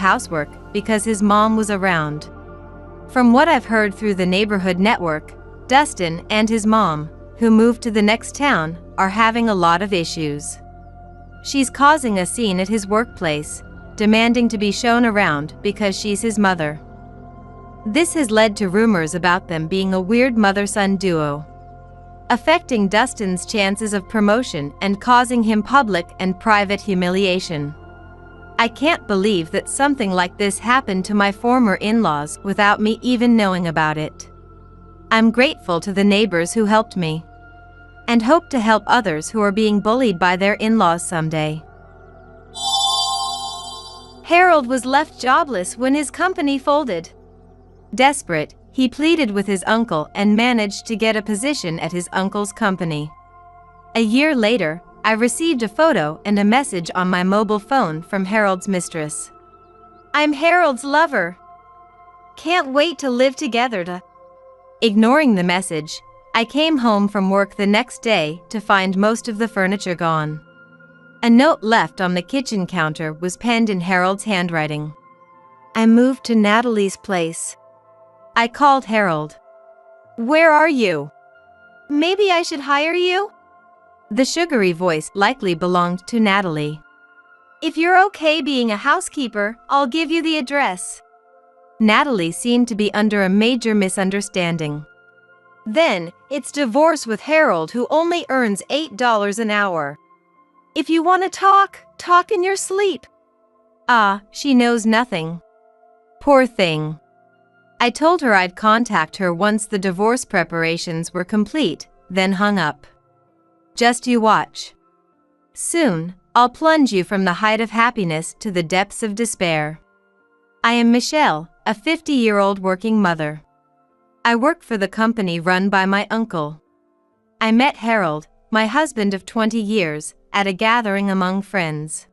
housework because his mom was around. From what I've heard through the neighborhood network, Dustin and his mom, who moved to the next town, are having a lot of issues. She's causing a scene at his workplace, demanding to be shown around because she's his mother. This has led to rumors about them being a weird mother-son duo, affecting Dustin's chances of promotion and causing him public and private humiliation. I can't believe that something like this happened to my former in-laws without me even knowing about it. I'm grateful to the neighbors who helped me, and hope to help others who are being bullied by their in-laws someday. Harold was left jobless when his company folded. Desperate, he pleaded with his uncle and managed to get a position at his uncle's company. A year later, I received a photo and a message on my mobile phone from Harold's mistress. "I'm Harold's lover. Can't wait to live together." Ignoring the message, I came home from work the next day to find most of the furniture gone. A note left on the kitchen counter was penned in Harold's handwriting. "I moved to Natalie's place." I called Harold. "Where are you? Maybe I should hire you?" The sugary voice likely belonged to Natalie. "If you're okay being a housekeeper, I'll give you the address." Natalie seemed to be under a major misunderstanding. "Then, it's divorce with Harold, who only earns $8 an hour. If you want to talk in your sleep." She knows nothing. Poor thing. I told her I'd contact her once the divorce preparations were complete, then hung up. Just you watch. Soon, I'll plunge you from the height of happiness to the depths of despair. I am Michelle, a 50-year-old working mother. I work for the company run by my uncle. I met Harold, my husband of 20 years, at a gathering among friends.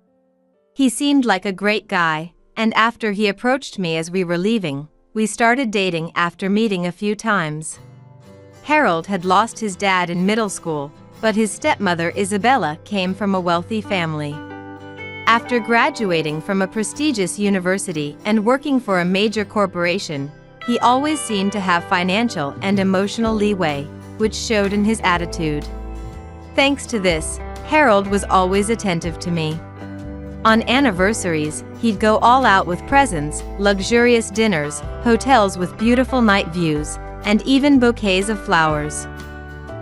He seemed like a great guy, and after he approached me as we were leaving, we started dating after meeting a few times. Harold had lost his dad in middle school, but his stepmother Isabella came from a wealthy family. After graduating from a prestigious university and working for a major corporation, he always seemed to have financial and emotional leeway, which showed in his attitude. Thanks to this, Harold was always attentive to me. On anniversaries, he'd go all out with presents, luxurious dinners, hotels with beautiful night views, and even bouquets of flowers.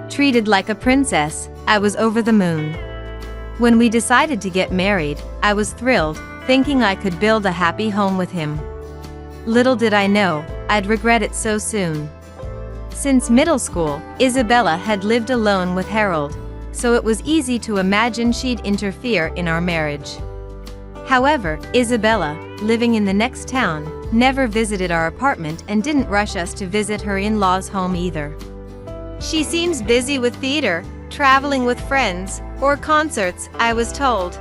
Treated like a princess, I was over the moon. When we decided to get married, I was thrilled, thinking I could build a happy home with him. Little did I know, I'd regret it so soon. Since middle school, Isabella had lived alone with Harold, so it was easy to imagine she'd interfere in our marriage. However, Isabella, living in the next town, never visited our apartment and didn't rush us to visit her in-laws' home either. She seems busy with theater, traveling with friends, or concerts, I was told.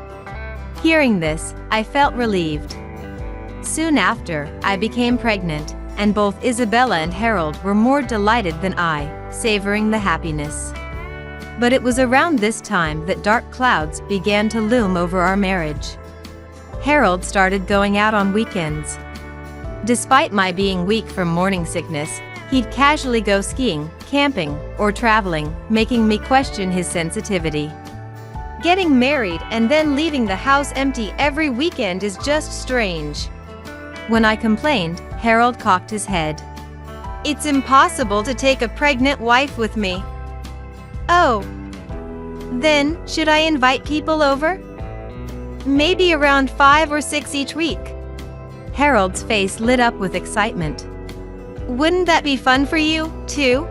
Hearing this, I felt relieved. Soon after, I became pregnant, and both Isabella and Harold were more delighted than I, savoring the happiness. But it was around this time that dark clouds began to loom over our marriage. Harold started going out on weekends. Despite my being weak from morning sickness, he'd casually go skiing, camping, or traveling, making me question his sensitivity. Getting married and then leaving the house empty every weekend is just strange. When I complained, Harold cocked his head. "It's impossible to take a pregnant wife with me." "Oh. Then, should I invite people over? Maybe around 5 or 6 each week." Harold's face lit up with excitement. "Wouldn't that be fun for you, too?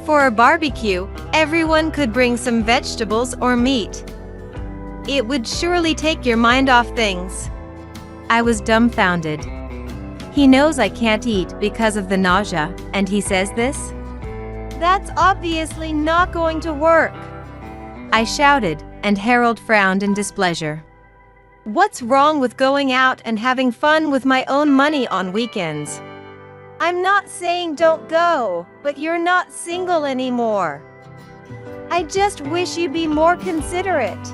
For a barbecue, everyone could bring some vegetables or meat. It would surely take your mind off things." I was dumbfounded. He knows I can't eat because of the nausea, and he says this? "That's obviously not going to work," I shouted, and Harold frowned in displeasure. "What's wrong with going out and having fun with my own money on weekends? I'm not saying don't go, but you're not single anymore. I just wish you'd be more considerate."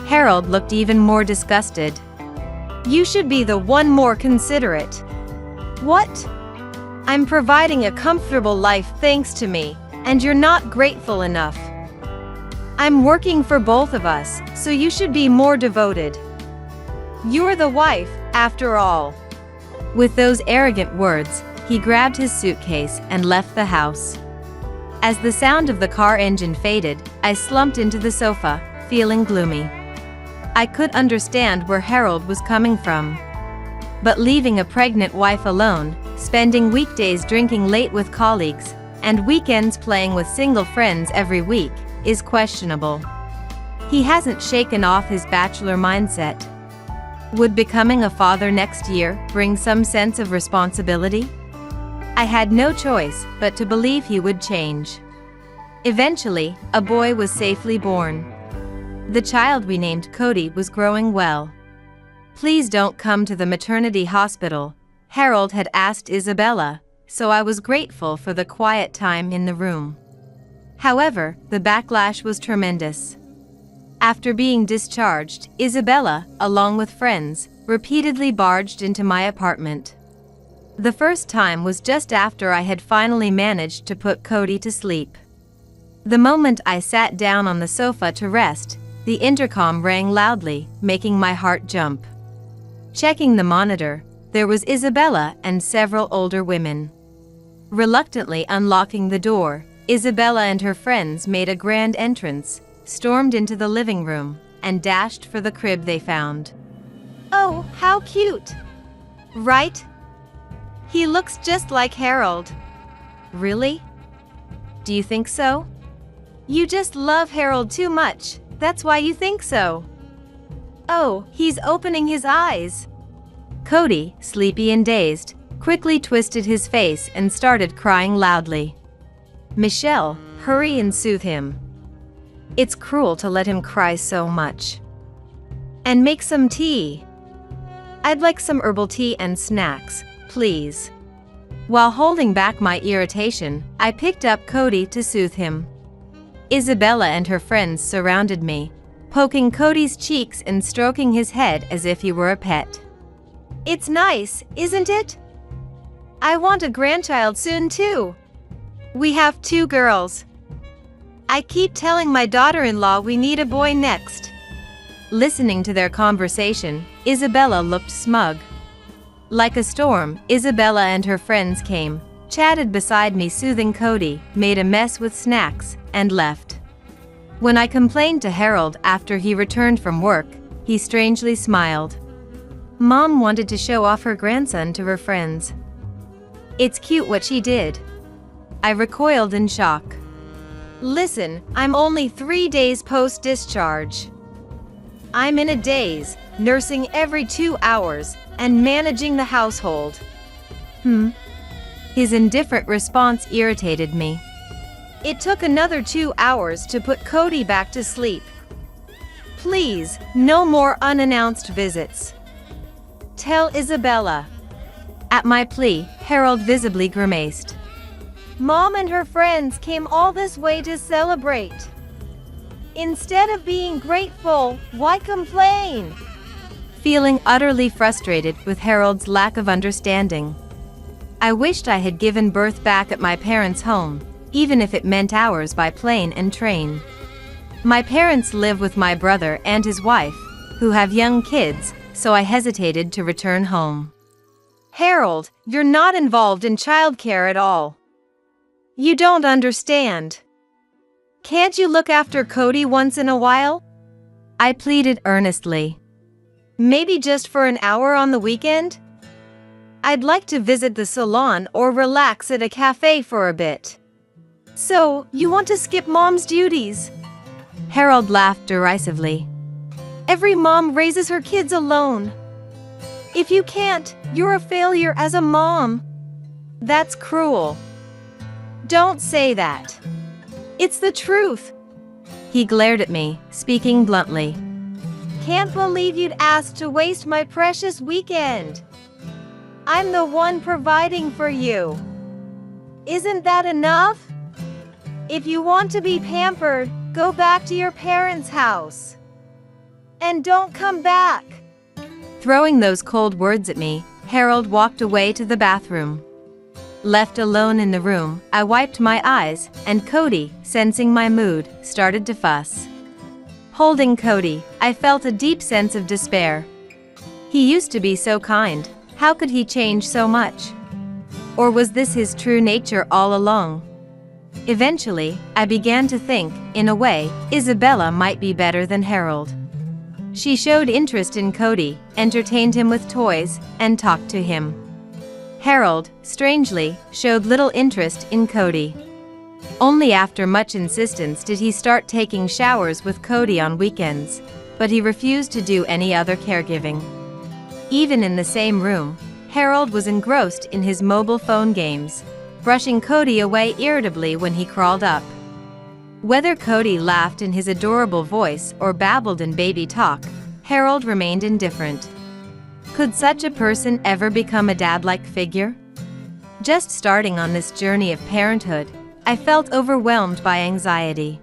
Harold looked even more disgusted. You should be the one more considerate. What? I'm providing a comfortable life thanks to me, and you're not grateful enough. I'm working for both of us, so you should be more devoted. You're the wife, after all. With those arrogant words, he grabbed his suitcase and left the house. As the sound of the car engine faded, I slumped into the sofa, feeling gloomy. I could understand where Harold was coming from. But leaving a pregnant wife alone, spending weekdays drinking late with colleagues, and weekends playing with single friends every week, is questionable. He hasn't shaken off his bachelor mindset. Would becoming a father next year bring some sense of responsibility? I had no choice but to believe he would change. Eventually, a boy was safely born. The child we named Cody was growing well. Please don't come to the maternity hospital, Harold had asked Isabella, so I was grateful for the quiet time in the room. However, the backlash was tremendous. After being discharged, Isabella, along with friends, repeatedly barged into my apartment. The first time was just after I had finally managed to put Cody to sleep. The moment I sat down on the sofa to rest, the intercom rang loudly, making my heart jump. Checking the monitor, there was Isabella and several older women. Reluctantly unlocking the door, Isabella and her friends made a grand entrance, stormed into the living room, and dashed for the crib they found. Oh, how cute! Right? He looks just like Harold. Really? Do you think so? You just love Harold too much, that's why you think so. Oh, he's opening his eyes. Cody, sleepy and dazed, quickly twisted his face and started crying loudly. Michelle, hurry and soothe him. It's cruel to let him cry so much. And make some tea. I'd like some herbal tea and snacks, please. While holding back my irritation, I picked up Cody to soothe him. Isabella and her friends surrounded me, poking Cody's cheeks and stroking his head as if he were a pet. It's nice, isn't it? I want a grandchild soon too. We have 2 girls. I keep telling my daughter-in-law we need a boy next. Listening to their conversation, Isabella looked smug. Like a storm, Isabella and her friends came, chatted beside me soothing Cody, made a mess with snacks, and left. When I complained to Harold after he returned from work, he strangely smiled. Mom wanted to show off her grandson to her friends. It's cute what she did. I recoiled in shock. Listen, I'm only 3 days post-discharge. I'm in a daze, nursing every 2 hours, and managing the household. His indifferent response irritated me. It took another 2 hours to put Cody back to sleep. Please, no more unannounced visits. Tell Isabella. At my plea, Harold visibly grimaced. Mom and her friends came all this way to celebrate. Instead of being grateful, why complain? Feeling utterly frustrated with Harold's lack of understanding. I wished I had given birth back at my parents' home, even if it meant hours by plane and train. My parents live with my brother and his wife, who have young kids, so I hesitated to return home. Harold, you're not involved in childcare at all. You don't understand. Can't you look after Cody once in a while? I pleaded earnestly. Maybe just for an hour on the weekend? I'd like to visit the salon or relax at a cafe for a bit. So, you want to skip Mom's duties? Harold laughed derisively. Every mom raises her kids alone. If you can't, you're a failure as a mom. That's cruel. Don't say that. It's the truth. He glared at me, speaking bluntly. Can't believe you'd ask to waste my precious weekend. I'm the one providing for you. Isn't that enough? If you want to be pampered, go back to your parents' house. And don't come back. Throwing those cold words at me, Harold walked away to the bathroom. Left alone in the room, I wiped my eyes, and Cody, sensing my mood, started to fuss. Holding Cody, I felt a deep sense of despair. He used to be so kind. How could he change so much? Or was this his true nature all along? Eventually, I began to think, in a way, Isabella might be better than Harold. She showed interest in Cody, entertained him with toys, and talked to him. Harold, strangely, showed little interest in Cody. Only after much insistence did he start taking showers with Cody on weekends, but he refused to do any other caregiving. Even in the same room, Harold was engrossed in his mobile phone games, brushing Cody away irritably when he crawled up. Whether Cody laughed in his adorable voice or babbled in baby talk, Harold remained indifferent. Could such a person ever become a dad-like figure? Just starting on this journey of parenthood, I felt overwhelmed by anxiety.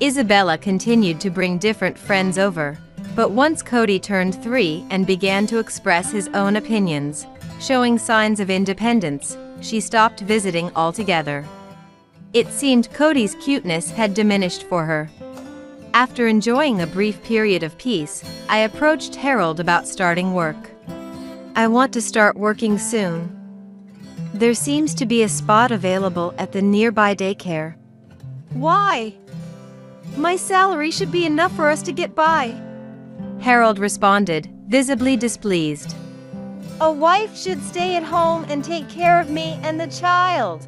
Isabella continued to bring different friends over, but once Cody turned 3 and began to express his own opinions, showing signs of independence, she stopped visiting altogether. It seemed Cody's cuteness had diminished for her. After enjoying a brief period of peace, I approached Harold about starting work. I want to start working soon. There seems to be a spot available at the nearby daycare. Why? My salary should be enough for us to get by. Harold responded, visibly displeased. A wife should stay at home and take care of me and the child.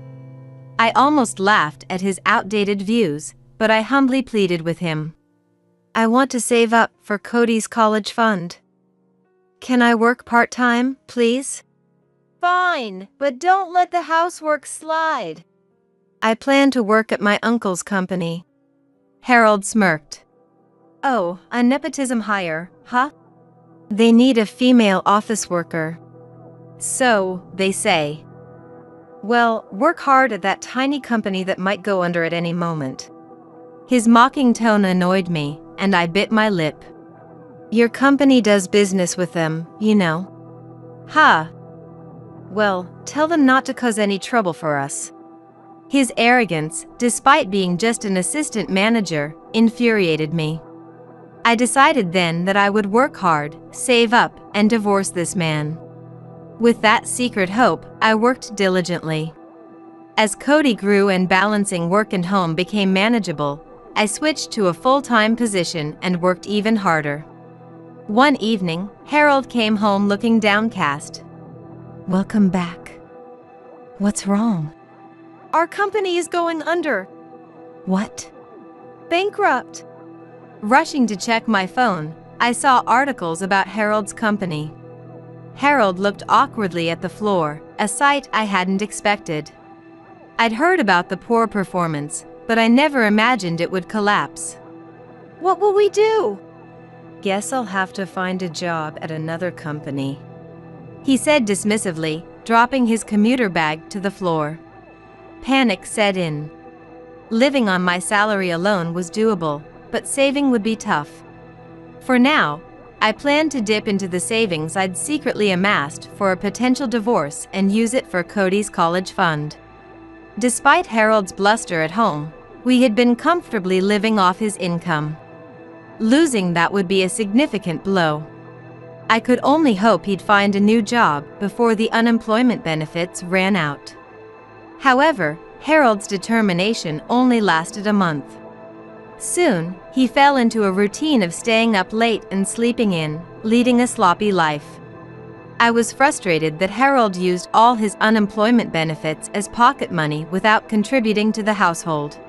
I almost laughed at his outdated views, but I humbly pleaded with him. I want to save up for Cody's college fund. Can I work part-time, please? Fine, but don't let the housework slide. I plan to work at my uncle's company. Harold smirked. Oh, a nepotism hire, huh? They need a female office worker. So, they say. Well, work hard at that tiny company that might go under at any moment. His mocking tone annoyed me, and I bit my lip. Your company does business with them, you know. Ha! Well, tell them not to cause any trouble for us. His arrogance, despite being just an assistant manager, infuriated me. I decided then that I would work hard, save up, and divorce this man. With that secret hope, I worked diligently. As Cody grew and balancing work and home became manageable, I switched to a full-time position and worked even harder. One evening, Harold came home looking downcast. Welcome back. What's wrong? Our company is going under. What? Bankrupt. Rushing to check my phone, I saw articles about Harold's company. Harold looked awkwardly at the floor, a sight I hadn't expected. I'd heard about the poor performance, but I never imagined it would collapse. What will we do? Guess I'll have to find a job at another company, he said dismissively, dropping his commuter bag to the floor. Panic set in. Living on my salary alone was doable, but saving would be tough. For now, I planned to dip into the savings I'd secretly amassed for a potential divorce and use it for Cody's college fund. Despite Harold's bluster at home, we had been comfortably living off his income. Losing that would be a significant blow. I could only hope he'd find a new job before the unemployment benefits ran out. However, Harold's determination only lasted a month. Soon, he fell into a routine of staying up late and sleeping in, leading a sloppy life. I was frustrated that Harold used all his unemployment benefits as pocket money without contributing to the household.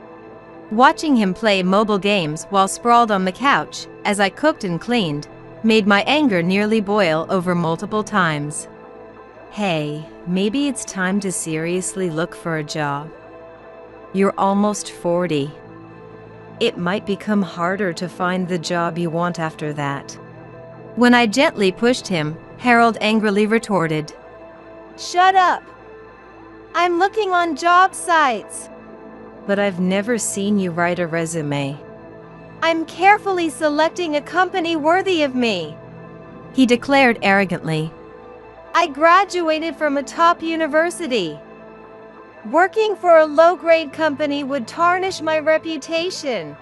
Watching him play mobile games while sprawled on the couch, as I cooked and cleaned, made my anger nearly boil over multiple times. Hey, maybe it's time to seriously look for a job. You're almost 40. It might become harder to find the job you want after that. When I gently pushed him, Harold angrily retorted. Shut up! I'm looking on job sites. But I've never seen you write a resume. I'm carefully selecting a company worthy of me. He declared arrogantly, "I graduated from a top university. Working for a low-grade company would tarnish my reputation.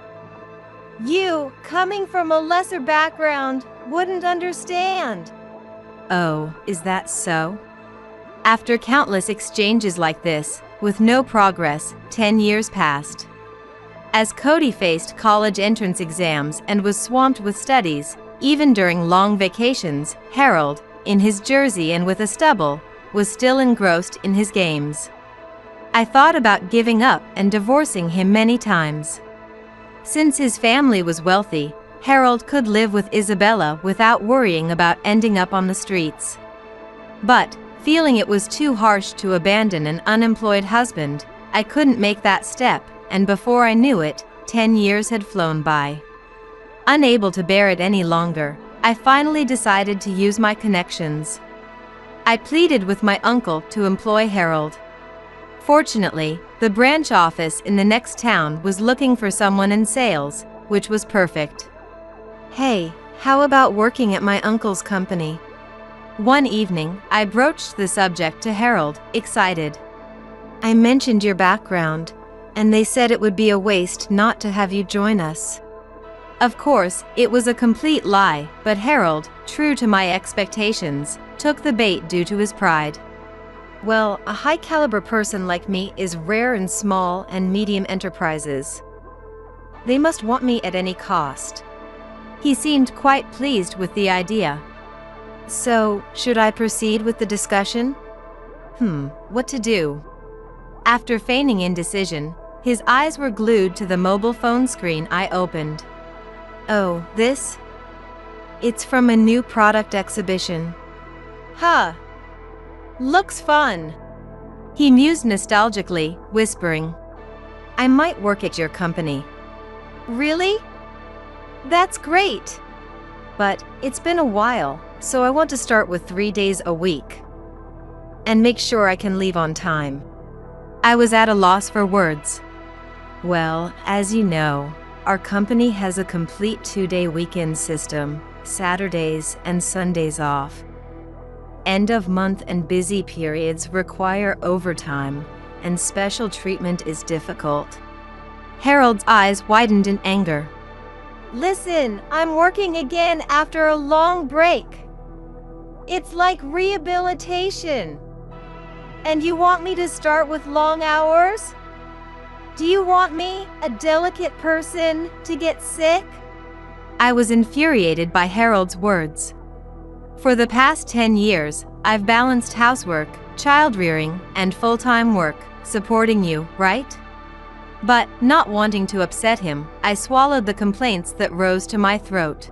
You, coming from a lesser background, wouldn't understand." Oh, is that so? After countless exchanges like this, with no progress, 10 years passed. As Cody faced college entrance exams and was swamped with studies, even during long vacations, Harold, in his jersey and with a stubble, was still engrossed in his games. I thought about giving up and divorcing him many times. Since his family was wealthy, Harold could live with Isabella without worrying about ending up on the streets. But, feeling it was too harsh to abandon an unemployed husband, I couldn't make that step, and before I knew it, 10 years had flown by. Unable to bear it any longer, I finally decided to use my connections. I pleaded with my uncle to employ Harold. Fortunately, the branch office in the next town was looking for someone in sales, which was perfect. "Hey, how about working at my uncle's company?" One evening, I broached the subject to Harold, excited. "I mentioned your background, and they said it would be a waste not to have you join us." Of course, it was a complete lie, but Harold, true to my expectations, took the bait due to his pride. "Well, a high-caliber person like me is rare in small and medium enterprises. They must want me at any cost." He seemed quite pleased with the idea. "So, should I proceed with the discussion?" What to do? After feigning indecision, his eyes were glued to the mobile phone screen I opened. "Oh, this? It's from a new product exhibition." "Huh. Looks fun." He mused nostalgically, whispering, "I might work at your company." "Really? That's great. But it's been a while, so I want to start with 3 days a week. And make sure I can leave on time." I was at a loss for words. "Well, as you know, our company has a complete 2-day weekend system, Saturdays and Sundays off. End of month and busy periods require overtime, and special treatment is difficult." Harold's eyes widened in anger. "Listen, I'm working again after a long break. It's like rehabilitation. And you want me to start with long hours? Do you want me, a delicate person, to get sick?" I was infuriated by Harold's words. For the past 10 years, I've balanced housework, child-rearing, and full-time work, supporting you, right? But, not wanting to upset him, I swallowed the complaints that rose to my throat.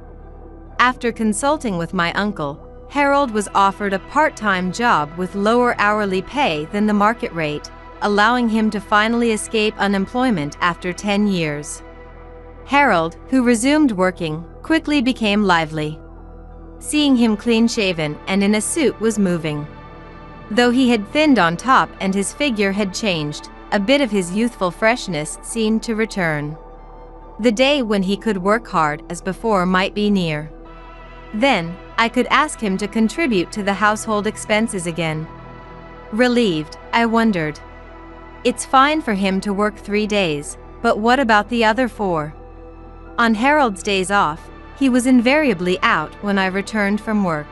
After consulting with my uncle, Harold was offered a part-time job with lower hourly pay than the market rate, allowing him to finally escape unemployment after 10 years. Harold, who resumed working, quickly became lively. Seeing him clean-shaven and in a suit was moving. Though he had thinned on top and his figure had changed, a bit of his youthful freshness seemed to return. The day when he could work hard as before might be near. Then, I could ask him to contribute to the household expenses again. Relieved, I wondered. It's fine for him to work 3 days, but what about the other 4? On Harold's days off, he was invariably out when I returned from work.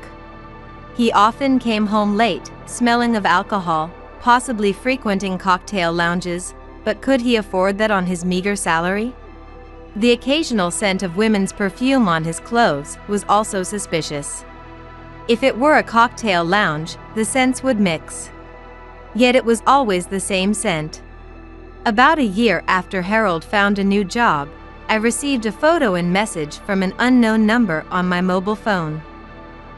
He often came home late, smelling of alcohol, possibly frequenting cocktail lounges, but could he afford that on his meager salary? The occasional scent of women's perfume on his clothes was also suspicious. If it were a cocktail lounge, the scents would mix. Yet it was always the same scent. About a year after Harold found a new job, I received a photo and message from an unknown number on my mobile phone.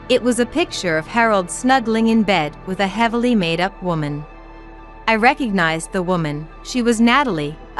It was a picture of Harold snuggling in bed with a heavily made-up woman. I recognized the woman. She was Natalie, a